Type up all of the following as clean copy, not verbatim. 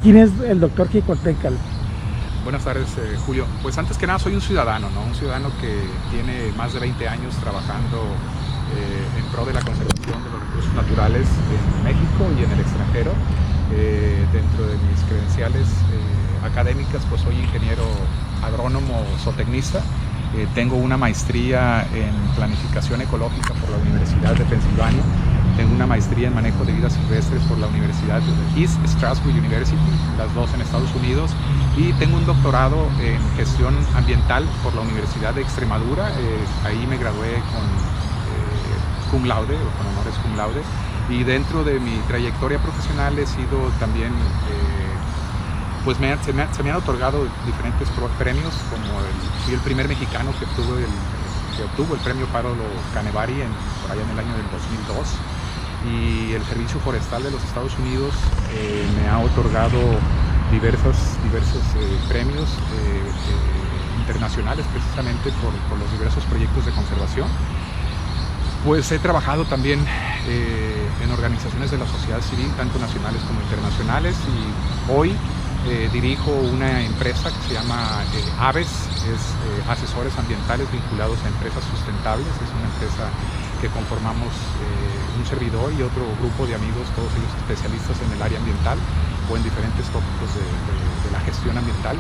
¿Quién es el doctor Kiko Tekal? Buenas tardes, Julio. Pues antes que nada soy un ciudadano, ¿no? Un ciudadano que tiene más de 20 años trabajando en pro de la conservación de los recursos naturales en México y en el extranjero. Dentro de mis credenciales académicas, pues soy ingeniero agrónomo zootecnista. Tengo una maestría en planificación ecológica por la Universidad de Pensilvania. Tengo una maestría en manejo de vida silvestre por la Universidad de East Stroudsburg University, las dos en Estados Unidos, y tengo un doctorado en gestión ambiental por la Universidad de Extremadura. Ahí me gradué con cum laude, o con honores cum laude, y dentro de mi trayectoria profesional he sido también, pues se me han otorgado diferentes premios, como fui el primer mexicano que obtuvo el premio Pablo Canevari por allá en el año del 2002, y el Servicio Forestal de los Estados Unidos me ha otorgado diversos premios internacionales, precisamente por los diversos proyectos de conservación. Pues he trabajado también en organizaciones de la sociedad civil, tanto nacionales como internacionales, y hoy dirijo una empresa que se llama AVES, es Asesores Ambientales Vinculados a Empresas Sustentables. Es una empresa que conformamos un servidor y otro grupo de amigos, todos ellos especialistas en el área ambiental o en diferentes tópicos de la gestión ambiental.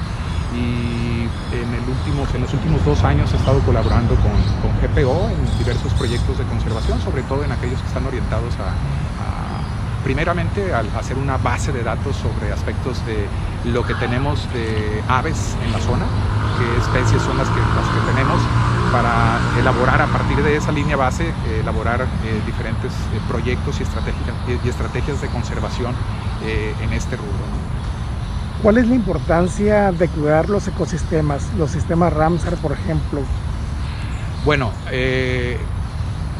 Y en los últimos 2 años he estado colaborando con GPO en diversos proyectos de conservación, sobre todo en aquellos que están orientados primeramente a hacer una base de datos sobre aspectos de lo que tenemos de aves en la zona, qué especies son las que tenemos, para elaborar a partir de esa línea base, elaborar diferentes proyectos y estrategias de conservación en este rubro, ¿no? ¿Cuál es la importancia de cuidar los ecosistemas, los sistemas Ramsar, por ejemplo? Bueno,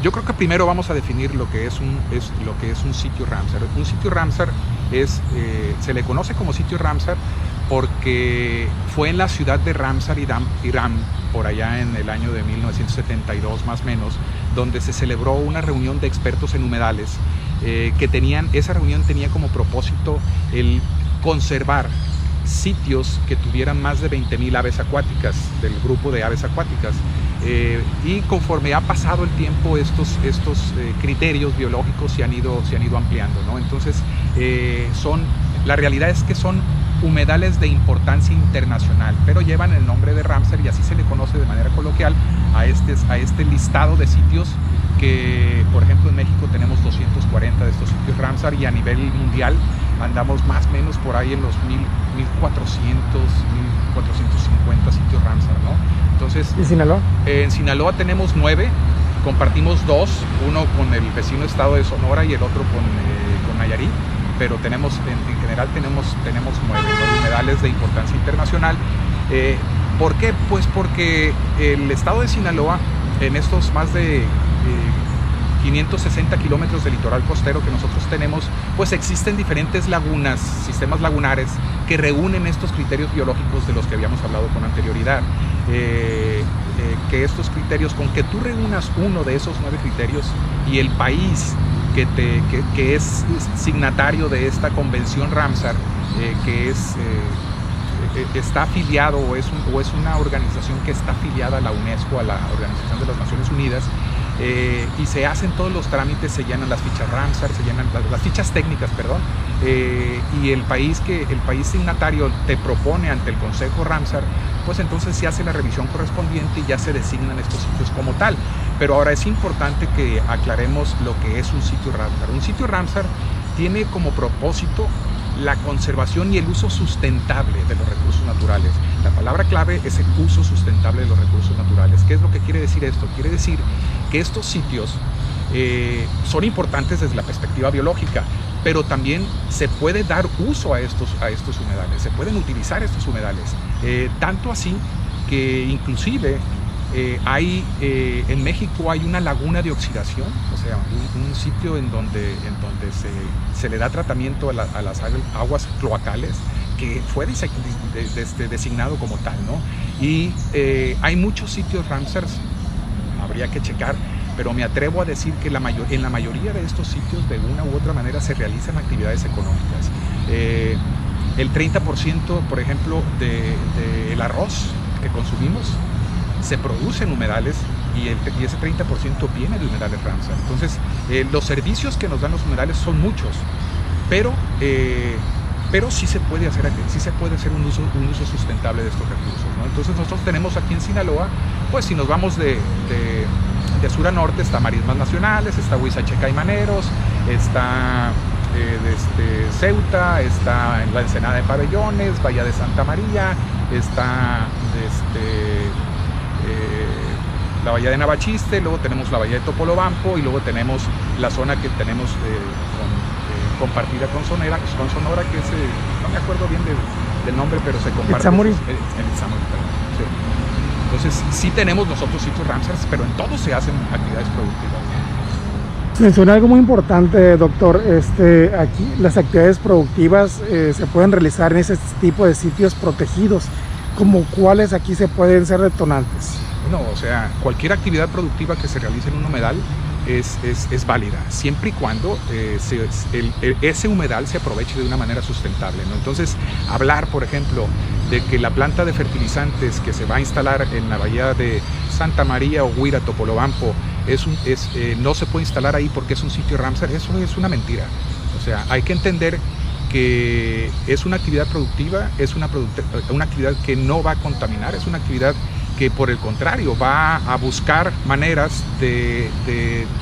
yo creo que primero vamos a definir lo que es un sitio Ramsar. Un sitio Ramsar se le conoce como sitio Ramsar porque fue en la ciudad de Ramsar, Irán, por allá en el año de 1972 más o menos, donde se celebró una reunión de expertos en humedales esa reunión tenía como propósito el conservar sitios que tuvieran más de 20.000 aves acuáticas, del grupo de aves acuáticas, y conforme ha pasado el tiempo estos criterios biológicos se han ido ampliando, ¿no? Entonces la realidad es que son humedales de importancia internacional, pero llevan el nombre de Ramsar y así se le conoce de manera coloquial a este listado de sitios que, por ejemplo, en México tenemos 240 de estos sitios Ramsar, y a nivel mundial andamos más o menos por ahí en los 1.450 sitios Ramsar, ¿no? Entonces, ¿Y Sinaloa? En Sinaloa tenemos 9, compartimos 2, uno con el vecino estado de Sonora y el otro con Nayarit, pero en general tenemos 9 humedales de importancia internacional. ¿Por qué? Pues porque el estado de Sinaloa, en estos más de 560 kilómetros de litoral costero que nosotros tenemos, pues existen diferentes lagunas, sistemas lagunares que reúnen estos criterios biológicos de los que habíamos hablado con anterioridad. Que estos criterios, con que tú reúnas uno de esos 9 criterios y el país que es signatario de esta convención Ramsar, que está afiliado o es una organización que está afiliada a la UNESCO, a la Organización de las Naciones Unidas, y se hacen todos los trámites, se llenan las fichas Ramsar, se llenan las fichas técnicas, perdón, y el país signatario te propone ante el Consejo Ramsar, pues entonces se hace la revisión correspondiente y ya se designan estos sitios como tal. Pero ahora es importante que aclaremos lo que es un sitio Ramsar. Un sitio Ramsar tiene como propósito la conservación y el uso sustentable de los recursos naturales. La palabra clave es el uso sustentable de los recursos naturales. ¿Qué es lo que quiere decir esto? Quiere decir que estos sitios son importantes desde la perspectiva biológica, pero también se puede dar uso a estos humedales, se pueden utilizar estos humedales. Tanto así que inclusive en México hay una laguna de oxidación, o sea, un sitio en donde se le da tratamiento a las aguas cloacales, que fue designado como tal, ¿no? Y hay muchos sitios Ramsar, habría que checar, pero me atrevo a decir que en la mayoría de estos sitios, de una u otra manera, se realizan actividades económicas. el 30%, por ejemplo, del arroz que consumimos se produce en humedales y ese 30% viene de humedales Ramsar. Entonces, los servicios que nos dan los humedales son muchos, pero sí se puede hacer un uso sustentable de estos recursos, ¿no? Entonces, nosotros tenemos aquí en Sinaloa, pues si nos vamos de sur a norte, está Marismas Nacionales, está Huizache-Caimaneros, está Ceuta, está en la Ensenada de Pabellones, Bahía de Santa María, está la bahía de Navachiste, luego tenemos la bahía de Topolobampo y luego tenemos la zona que tenemos compartida con Sonora, que es, no me acuerdo bien del nombre, pero se comparte. Itzamuri. En Itzamuri, sí. Entonces sí tenemos nosotros sitios Ramsar, pero en todos se hacen actividades productivas. Menciona algo muy importante, doctor. Aquí las actividades productivas se pueden realizar en ese tipo de sitios protegidos. ¿Como cuáles aquí se pueden ser detonantes? No, o sea, cualquier actividad productiva que se realice en un humedal es válida, siempre y cuando ese humedal se aproveche de una manera sustentable, ¿no? Entonces, hablar, por ejemplo, de que la planta de fertilizantes que se va a instalar en la bahía de Santa María o Huira, Topolobampo, no se puede instalar ahí porque es un sitio Ramsar, eso es una mentira. O sea, hay que entender que es una actividad productiva, es una actividad que no va a contaminar, es una actividad que por el contrario va a buscar maneras de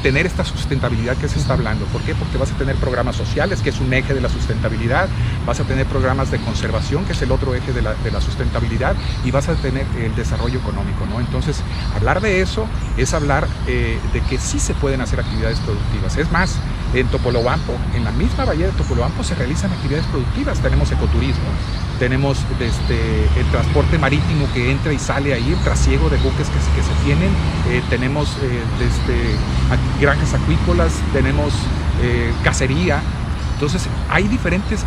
tener esta sustentabilidad que se está hablando. ¿Por qué? Porque vas a tener programas sociales, que es un eje de la sustentabilidad, vas a tener programas de conservación, que es el otro eje de la sustentabilidad, y vas a tener el desarrollo económico, ¿no? Entonces, hablar de eso es hablar de que sí se pueden hacer actividades productivas. Es más, en Topolobampo, en la misma bahía de Topolobampo se realizan actividades productivas. Tenemos ecoturismo, tenemos el transporte marítimo que entra y sale ahí, el trasiego de buques que se tienen, tenemos granjas acuícolas, tenemos cacería. Entonces hay diferentes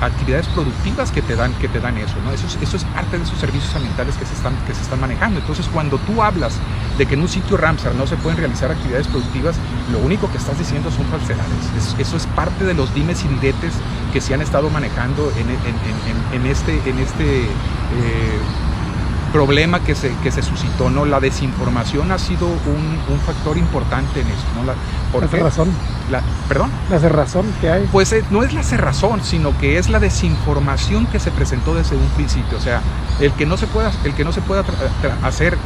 actividades productivas que te dan eso, ¿no? Eso es parte de esos servicios ambientales que se están manejando. Entonces, cuando tú hablas de que en un sitio Ramsar no se pueden realizar actividades productivas, lo único que estás diciendo son falsedades. Eso es parte de los dimes y diretes que se han estado manejando en este problema que se suscitó, ¿no? La desinformación ha sido un factor importante en esto, ¿no? ¿La cerrazón? ¿Perdón? ¿La cerrazón que hay? Pues no es la cerrazón, sino que es la desinformación que se presentó desde un principio. O sea, el que no se pueda hacer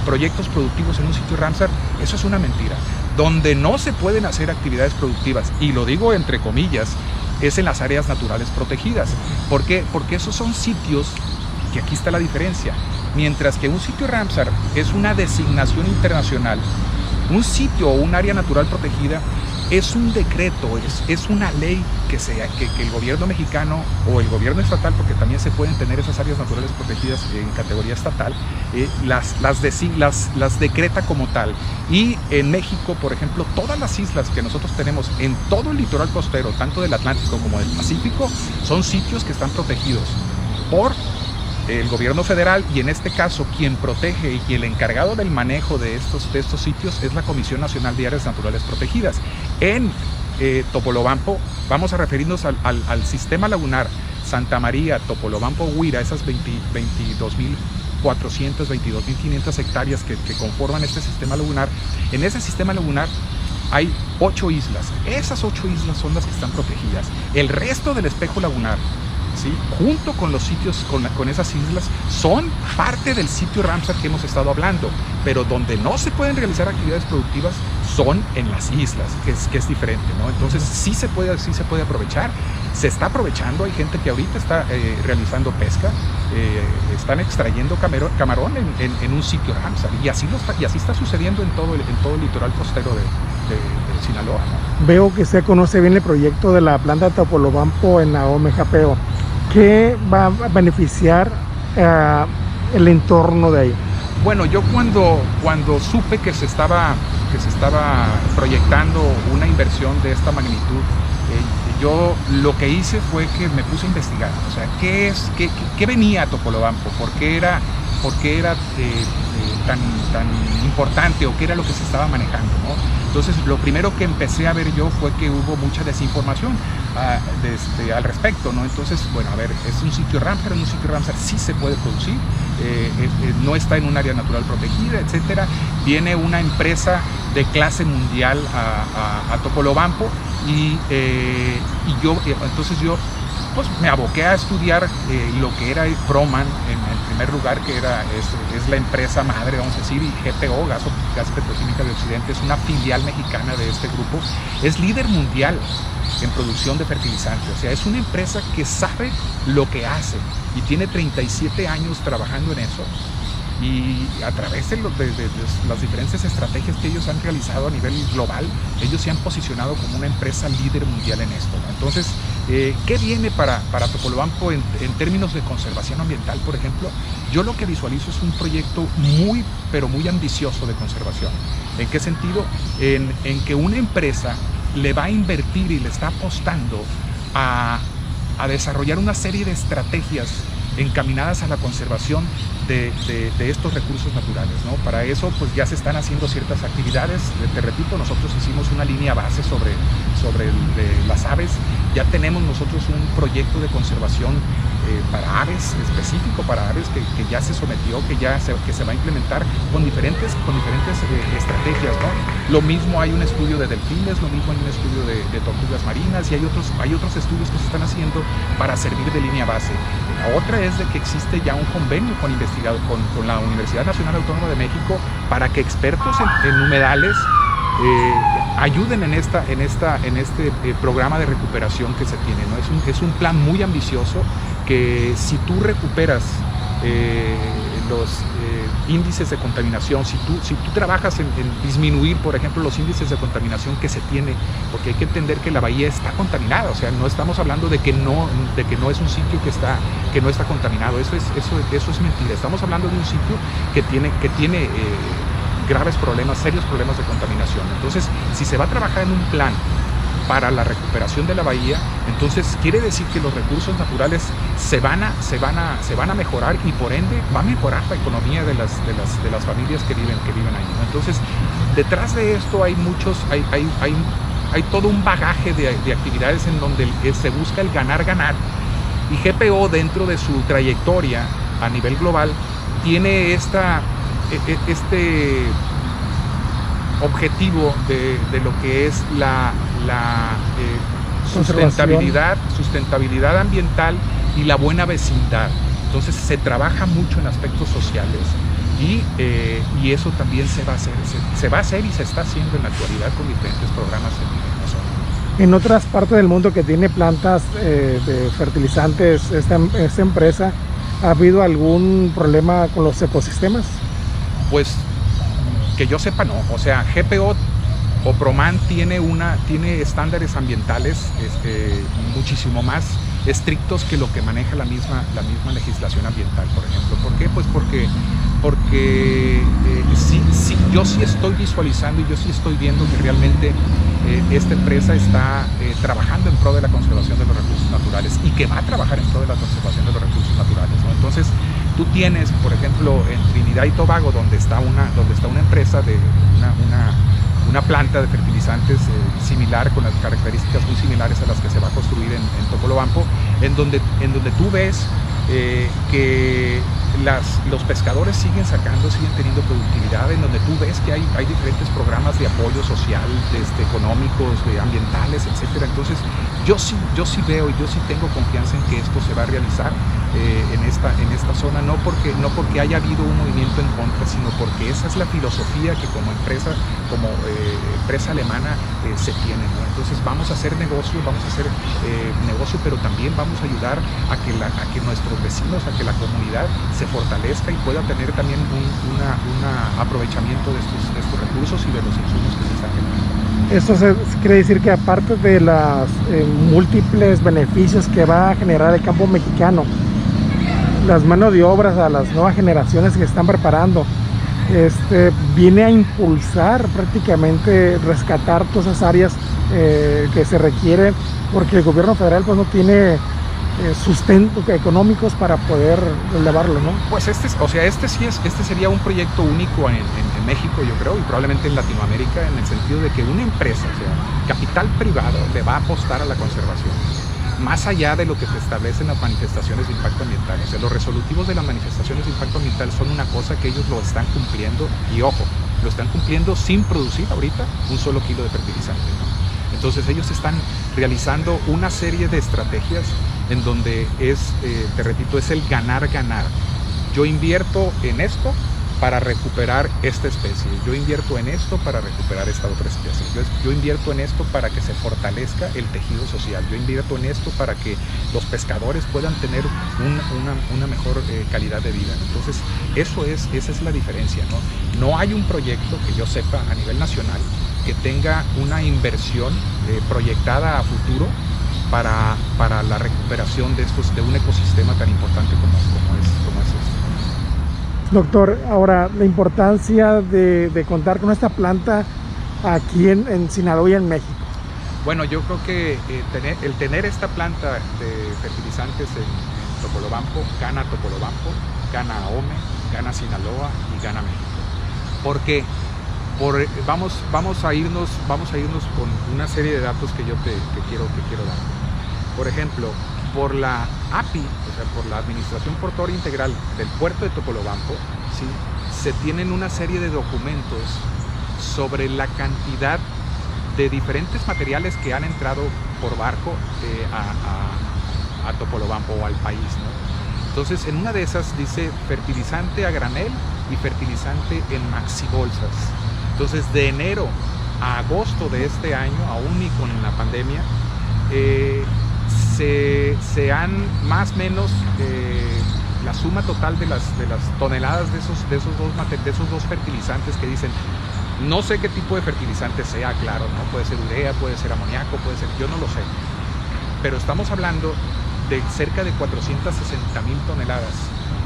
proyectos productivos en un sitio Ramsar, eso es una mentira. Donde no se pueden hacer actividades productivas, y lo digo entre comillas, es en las áreas naturales protegidas. ¿Por qué? Porque esos son sitios, que aquí está la diferencia. Mientras que un sitio Ramsar es una designación internacional, un sitio o un área natural protegida es un decreto, es una ley que el gobierno mexicano o el gobierno estatal, porque también se pueden tener esas áreas naturales protegidas en categoría estatal, las decreta como tal. Y en México, por ejemplo, todas las islas que nosotros tenemos en todo el litoral costero, tanto del Atlántico como del Pacífico, son sitios que están protegidos por el gobierno federal, y en este caso quien protege y el encargado del manejo de estos sitios es la Comisión Nacional de Áreas Naturales Protegidas. En Topolobampo vamos a referirnos al sistema lagunar Santa María, Topolobampo, Huira, esas 22.400, 22.500 hectáreas que conforman este sistema lagunar. En ese sistema lagunar hay 8 islas. Esas 8 islas son las que están protegidas. El resto del espejo lagunar, ¿sí?, junto con los sitios, con esas islas, son parte del sitio Ramsar que hemos estado hablando, pero donde no se pueden realizar actividades productivas son en las islas, que es diferente, ¿no? Entonces sí se puede aprovechar, se está aprovechando. Hay gente que ahorita está realizando pesca, están extrayendo camarón en un sitio Ramsar, y así está sucediendo en todo el litoral costero de Sinaloa, ¿no? Veo que se conoce bien el proyecto de la planta de Topolobampo en Ahome, Japeo. ¿Qué va a beneficiar el entorno de ahí? Bueno, yo cuando supe que se estaba proyectando una inversión de esta magnitud, yo lo que hice fue que me puse a investigar. O sea, ¿qué venía a Topolobampo? ¿Por qué era tan importante, o qué era lo que se estaba manejando, ¿no? Entonces, lo primero que empecé a ver yo fue que hubo mucha desinformación al respecto, ¿no? Entonces, bueno, a ver, es un sitio Ramsar, sí se puede producir, no está en un área natural protegida, etcétera. Viene una empresa de clase mundial a Topolobampo y entonces yo pues me aboqué a estudiar lo que era Proman en primer lugar, que es la empresa madre, vamos a decir, y GPO, Gas Petroquímica de Occidente, es una filial mexicana de este grupo, es líder mundial en producción de fertilizantes, o sea, es una empresa que sabe lo que hace y tiene 37 años trabajando en eso. Y a través de las diferentes estrategias que ellos han realizado a nivel global, ellos se han posicionado como una empresa líder mundial en esto, ¿no? Entonces, ¿qué viene para Topolobampo en términos de conservación ambiental, por ejemplo? Yo lo que visualizo es un proyecto pero muy ambicioso de conservación. ¿En qué sentido? En que una empresa le va a invertir y le está apostando a desarrollar una serie de estrategias encaminadas a la conservación de estos recursos naturales, ¿no? Para eso pues ya se están haciendo ciertas actividades. Te repito, nosotros hicimos una línea base sobre las aves. Ya tenemos nosotros un proyecto de conservación para aves, específico para aves, que ya se sometió, que se va a implementar con diferentes estrategias, ¿no? Lo mismo hay un estudio de delfines, lo mismo hay un estudio de tortugas marinas, y hay otros estudios que se están haciendo para servir de línea base. La otra es de que existe ya un convenio con la Universidad Nacional Autónoma de México para que expertos en humedales ayuden en este programa de recuperación que se tiene, ¿no? Es un plan muy ambicioso que si tú recuperas los índices de contaminación, si tú trabajas en disminuir, por ejemplo, los índices de contaminación que se tiene, porque hay que entender que la bahía está contaminada, o sea, no estamos hablando de que no es un sitio que no está contaminado, eso es mentira. Estamos hablando de un sitio que tiene graves problemas, serios problemas de contaminación. Entonces, si se va a trabajar en un plan para la recuperación de la bahía, entonces quiere decir que los recursos naturales se van a mejorar, y por ende va a mejorar la economía de las familias que viven ahí, ¿no? Entonces, detrás de esto hay todo un bagaje de actividades en donde se busca el ganar, y GPO, dentro de su trayectoria a nivel global, tiene este objetivo de lo que es la sustentabilidad ambiental y la buena vecindad. Entonces se trabaja mucho en aspectos sociales y eso también se va a hacer y se está haciendo en la actualidad con diferentes programas en la zona. En otras partes del mundo que tiene plantas de fertilizantes, esta empresa, ¿ha habido algún problema con los ecosistemas? Pues que yo sepa, no. O sea, GPO o Proman tiene estándares ambientales muchísimo más estrictos que lo que maneja la misma legislación ambiental, por ejemplo. ¿Por qué? Pues porque yo sí estoy visualizando y yo sí estoy viendo que realmente esta empresa está trabajando en pro de la conservación de los recursos naturales, y que va a trabajar en pro de la conservación de los recursos naturales, ¿no? Entonces, tú tienes, por ejemplo, en Trinidad y Tobago, donde está una empresa de una planta de fertilizantes similar, con las características muy similares a las que se va a construir en Topolobampo, en donde tú ves que los pescadores siguen teniendo productividad, en donde tú ves que hay diferentes programas de apoyo social, económicos, ambientales, etcétera. Entonces, yo sí veo y yo sí tengo confianza en que esto se va a realizar en esta zona, no porque haya habido un movimiento en contra, sino porque esa es la filosofía que como empresa alemana se tiene, ¿no? Entonces, vamos a hacer negocio, pero también vamos a ayudar a que nuestros vecinos, a que la comunidad se fortalezca y pueda tener también un aprovechamiento de estos recursos y de los insumos que se están generando. Esto quiere decir que, aparte de los múltiples beneficios que va a generar el campo mexicano, las manos de obras a las nuevas generaciones que se están preparando, viene a impulsar prácticamente rescatar todas esas áreas que se requieren, porque el gobierno federal pues no tiene sustento económicos para poder elevarlo, ¿no? Pues este sería un proyecto único en México, yo creo, y probablemente en Latinoamérica, en el sentido de que una empresa, o sea, capital privado, le va a apostar a la conservación, más allá de lo que se establece en las manifestaciones de impacto ambiental. O sea, los resolutivos de las manifestaciones de impacto ambiental son una cosa que ellos lo están cumpliendo, y ojo, lo están cumpliendo sin producir ahorita un solo kilo de fertilizante, ¿no? Entonces ellos están realizando una serie de estrategias en donde te repito, es el ganar-ganar. Yo invierto en esto para recuperar esta especie, yo invierto en esto para recuperar esta otra especie, yo invierto en esto para que se fortalezca el tejido social, yo invierto en esto para que los pescadores puedan tener una mejor calidad de vida. Entonces esa es la diferencia, ¿no? No hay un proyecto que yo sepa a nivel nacional que tenga una inversión proyectada a futuro para la recuperación de un ecosistema tan importante como es este. Doctor, ahora la importancia de contar con esta planta aquí en Sinaloa y en México. Bueno, yo creo que el tener esta planta de fertilizantes en Topolobampo, gana Topolobampo, gana AOME, gana Sinaloa y gana México. ¿Por qué? Vamos a irnos con una serie de datos que yo te quiero dar. Por ejemplo, por la API, o sea, por la Administración Portuaria Integral del puerto de Topolobampo, ¿sí?, se tienen una serie de documentos sobre la cantidad de diferentes materiales que han entrado por barco a Topolobampo o al país, ¿no? Entonces, en una de esas dice fertilizante a granel y fertilizante en maxibolsas. Entonces, de enero a agosto de este año, aún y con la pandemia, se han más o menos la suma total de las toneladas de esos dos fertilizantes que dicen, no sé qué tipo de fertilizante sea, claro, ¿no? Puede ser urea, puede ser amoníaco, puede ser, yo no lo sé, pero estamos hablando de cerca de 460,000 toneladas,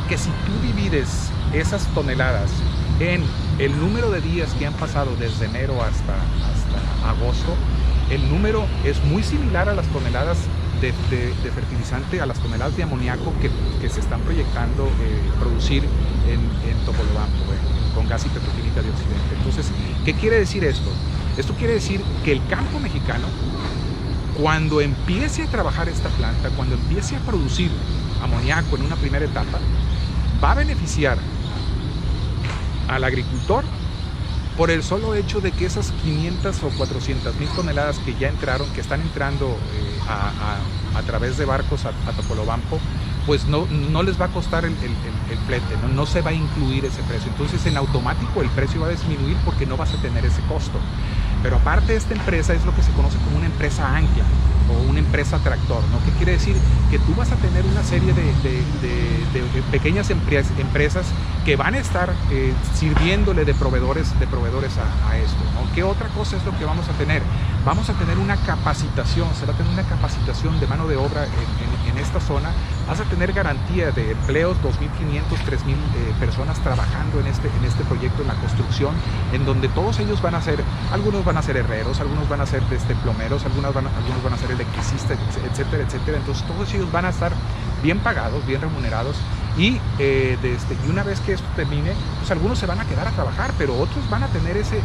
que si tú divides esas toneladas en el número de días que han pasado desde enero hasta agosto, el número es muy similar a las toneladas de fertilizante, a las toneladas de amoníaco que se están proyectando producir en Topolobampo, con gas y petroquímica de Occidente. Entonces, ¿qué quiere decir esto? Esto quiere decir que el campo mexicano, cuando empiece a trabajar esta planta, cuando empiece a producir amoníaco en una primera etapa, va a beneficiar al agricultor por el solo hecho de que esas 500 o 400,000 toneladas que ya entraron, que están entrando a través de barcos a Topolobampo, pues no les va a costar el flete, no se va a incluir ese precio. Entonces, en automático el precio va a disminuir porque no vas a tener ese costo. Pero aparte, esta empresa es lo que se conoce como una empresa ancla o una empresa tractor, ¿no? ¿Qué quiere decir? Que tú vas a tener una serie de pequeñas empresas que van a estar sirviéndole de proveedores a esto, ¿no? ¿Qué otra cosa es lo que vamos a tener? Vamos a tener una capacitación, se va a tener una capacitación de mano de obra en esta zona. Vas a tener garantía de empleos, 2.500, 3.000 personas trabajando en este proyecto, en la construcción, en donde todos ellos van a ser, algunos van a ser herreros, algunos van a ser plomeros, algunos van a ser electricistas, etcétera, etcétera. Entonces todos ellos van a estar bien pagados, bien remunerados, y una vez que esto termine, pues algunos se van a quedar a trabajar, pero otros van a tener ese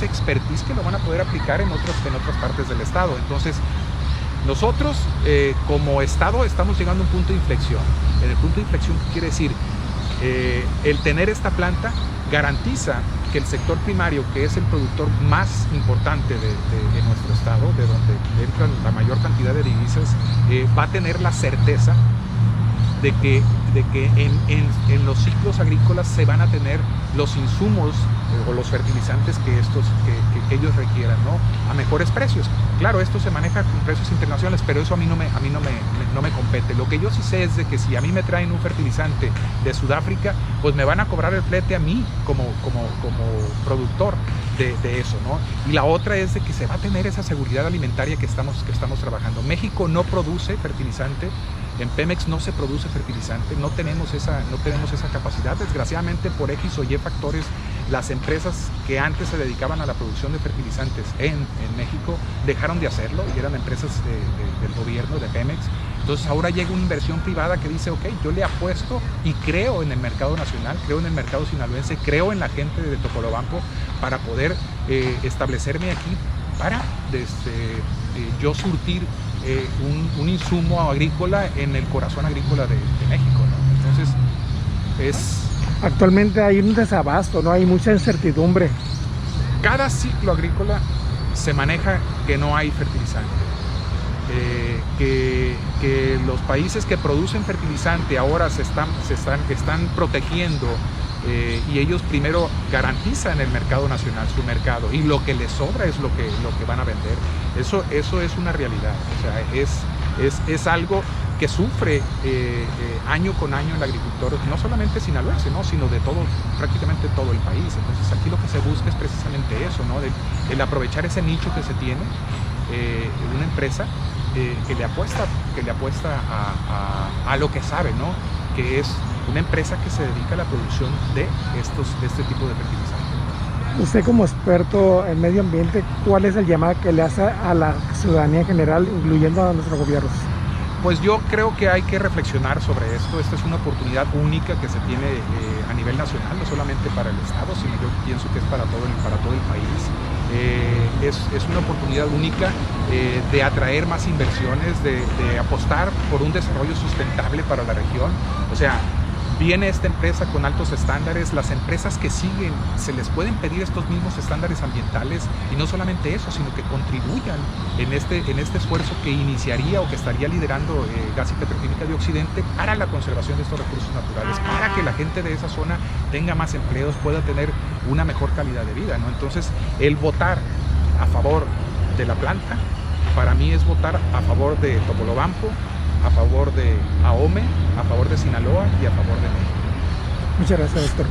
expertise que lo van a poder aplicar en otras partes del estado. Entonces, nosotros como estado estamos llegando a un punto de inflexión. En el punto de inflexión, ¿qué quiere decir? El tener esta planta garantiza que el sector primario, que es el productor más importante de nuestro estado, de donde entran la mayor cantidad de divisas, va a tener la certeza de que en los ciclos agrícolas se van a tener los insumos o los fertilizantes que ellos requieran, ¿no? A mejores precios. Claro, esto se maneja con precios internacionales, pero eso a mí no me compete. Lo que yo sí sé es de que si a mí me traen un fertilizante de Sudáfrica, pues me van a cobrar el flete a mí como productor de eso, ¿no? Y la otra es de que se va a tener esa seguridad alimentaria que estamos trabajando. México no produce fertilizante. En Pemex no se produce fertilizante, no tenemos esa capacidad. Desgraciadamente, por X o Y factores, las empresas que antes se dedicaban a la producción de fertilizantes en México dejaron de hacerlo, y eran empresas del gobierno, de Pemex. Entonces ahora llega una inversión privada que dice, ok, yo le apuesto y creo en el mercado nacional, creo en el mercado sinaloense, creo en la gente de Topolobampo para poder establecerme aquí para yo surtir un insumo agrícola en el corazón agrícola de México, ¿no? Entonces Actualmente hay un desabasto, ¿no? Hay mucha incertidumbre. cada ciclo agrícola se maneja que no hay fertilizante. Que los países que producen fertilizante ahora están protegiendo y ellos primero garantizan el mercado nacional, su mercado, y lo que les sobra es lo que van a vender. Eso es una realidad, o sea, es algo que sufre año con año el agricultor, no solamente sinaloense, ¿no? Sino de prácticamente todo el país. Entonces aquí lo que se busca es precisamente eso, ¿no? El aprovechar ese nicho que se tiene de una empresa que le apuesta a lo que sabe, ¿no? Que es una empresa que se dedica a la producción de este tipo de fertilizantes. Usted como experto en medio ambiente, ¿cuál es el llamado que le hace a la ciudadanía en general, incluyendo a nuestros gobiernos? Pues yo creo que hay que reflexionar sobre esto. Esta es una oportunidad única que se tiene a nivel nacional, no solamente para el Estado, sino yo pienso que es para todo el país. Es una oportunidad única de atraer más inversiones, de apostar por un desarrollo sustentable para la región. O sea, viene esta empresa con altos estándares, las empresas que siguen se les pueden pedir estos mismos estándares ambientales, y no solamente eso, sino que contribuyan en este esfuerzo que iniciaría o que estaría liderando Gas y Petroquímica de Occidente para la conservación de estos recursos naturales, para que la gente de esa zona tenga más empleos, pueda tener una mejor calidad de vida, ¿no? Entonces, el votar a favor de la planta, para mí es votar a favor de Topolobampo, a favor de AOME, a favor de Sinaloa y a favor de México. Muchas gracias, doctor.